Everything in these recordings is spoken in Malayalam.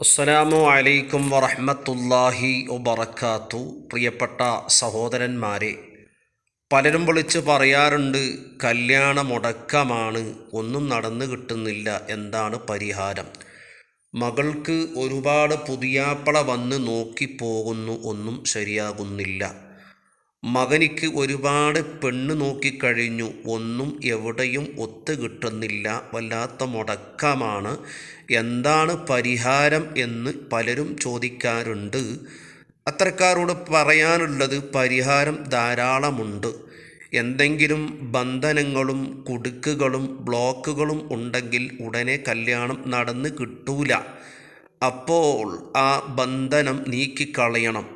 അസ്സലാമു അലൈക്കും വറഹ്മത്തുള്ളാഹി വബറകാത്തു. പ്രിയപ്പെട്ട സഹോദരന്മാരെ, പലരും വിളിച്ച് പറയാറുണ്ട്, കല്യാണ മുടക്കമാണ്, ഒന്നും നടന്നു കിട്ടുന്നില്ല, എന്താണ് പരിഹാരം? മകൾക്ക് ഒരുപാട് പുതിയാപ്പള വന്ന് നോക്കിപ്പോകുന്നു, ഒന്നും ശരിയാകുന്നില്ല. മകനിക്ക് ഒരുപാട് പെണ്ണ് നോക്കിക്കഴിഞ്ഞു, ഒന്നും എവിടെയും ഒത്തു കിട്ടുന്നില്ല, വല്ലാത്ത മുടക്കമാണ്, എന്താണ് പരിഹാരം എന്ന് പലരും ചോദിക്കാറുണ്ട്. അത്തരക്കാരോട് പറയാനുള്ളത്, പരിഹാരം ധാരാളമുണ്ട്. എന്തെങ്കിലും ബന്ധനങ്ങളും കുടുക്കുകളും ബ്ലോക്കുകളും ഉണ്ടെങ്കിൽ ഉടനെ കല്യാണം നടന്ന് കിട്ടൂല. അപ്പോൾ ആ ബന്ധനം നീക്കിക്കളയണം.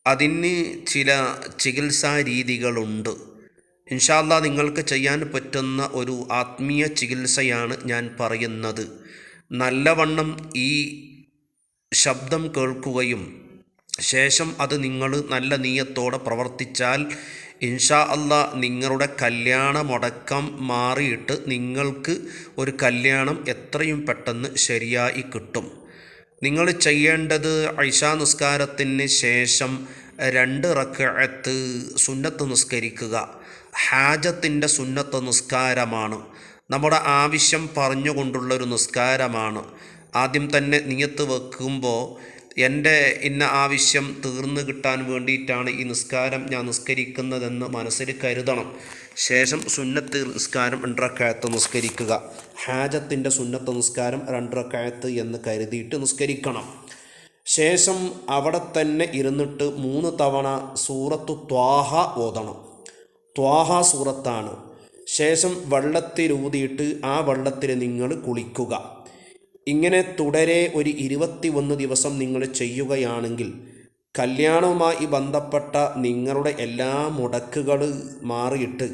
അതിന് ചില ചികിത്സാ രീതികളുണ്ട്. ഇൻഷാ അല്ലാഹ് നിങ്ങൾക്ക് ചെയ്യാൻ പറ്റുന്ന ഒരു ആത്മീയ ചികിത്സയാണ് ഞാൻ പറയുന്നത്. നല്ലവണ്ണം ഈ ശബ്ദം കേൾക്കുകയും ശേഷം അത് നിങ്ങൾ നല്ല നീയത്തോടെ പ്രവർത്തിച്ചാൽ ഇൻഷാ അല്ലാഹ് നിങ്ങളുടെ കല്യാണ മുടക്കം മാറിയിട്ട് നിങ്ങൾക്ക് ഒരു കല്യാണം എത്രയും പെട്ടെന്ന് ശരിയായി കിട്ടും. നിങ്ങൾ ചെയ്യേണ്ടത്, ഇശാ നിസ്കാരത്തിന് ശേഷം 2 റക്അത്ത് സുന്നത്ത് നിസ്കരിക്കുക. ഹാജത്തിൻ്റെ സുന്നത്ത് നിസ്കാരമാണ്, നമ്മുടെ ആവശ്യം പറഞ്ഞുകൊണ്ടുള്ളൊരു നിസ്കാരമാണ്. ആദ്യം തന്നെ നിയത്ത് വെക്കുമ്പോൾ, എൻ്റെ ഇന്ന ആവശ്യം തീർന്നു കിട്ടാൻ വേണ്ടിയിട്ടാണ് ഈ നിസ്കാരം ഞാൻ നിസ്കരിക്കുന്നതെന്ന് മനസ്സിൽ കരുതണം. ശേഷം സുന്നത്ത് നിസ്കാരം 2 റക്അത്ത് നിസ്കരിക്കുക. ഹാജത്തിൻ്റെ സുന്നത്ത് നിസ്കാരം 2 റക്അത്ത് എന്ന് കരുതിയിട്ട് നിസ്കരിക്കണം. ശേഷം അവിടെ തന്നെ ഇരുന്നിട്ട് 3 തവണ സൂറത്തു ത്വാഹ ഓതണം. ത്വാഹ സൂറത്താണ്. ശേഷം വെള്ളത്തിലൂതിയിട്ട് ആ വെള്ളത്തിൽ നിങ്ങൾ കുളിക്കുക. ഇങ്ങനെ തുടരെ ഒരു 21 ദിവസം നിങ്ങൾ ചെയ്യുകയാണെങ്കിൽ കല്യാണവുമായി ബന്ധപ്പെട്ട നിങ്ങളുടെ എല്ലാ മുടക്കുകൾ മാറിയിട്ട്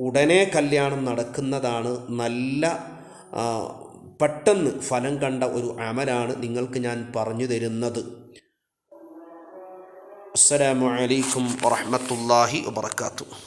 ഉടനെ കല്യാണം നടക്കുന്നതാണ്. നല്ല പെട്ടെന്ന് ഫലം കണ്ട ഒരു അമലാണ് നിങ്ങൾക്ക് ഞാൻ പറഞ്ഞു തരുന്നത്. അസ്സലാമു അലൈക്കും വറഹ്മത്തുള്ളാഹി വബറകാതുഹു.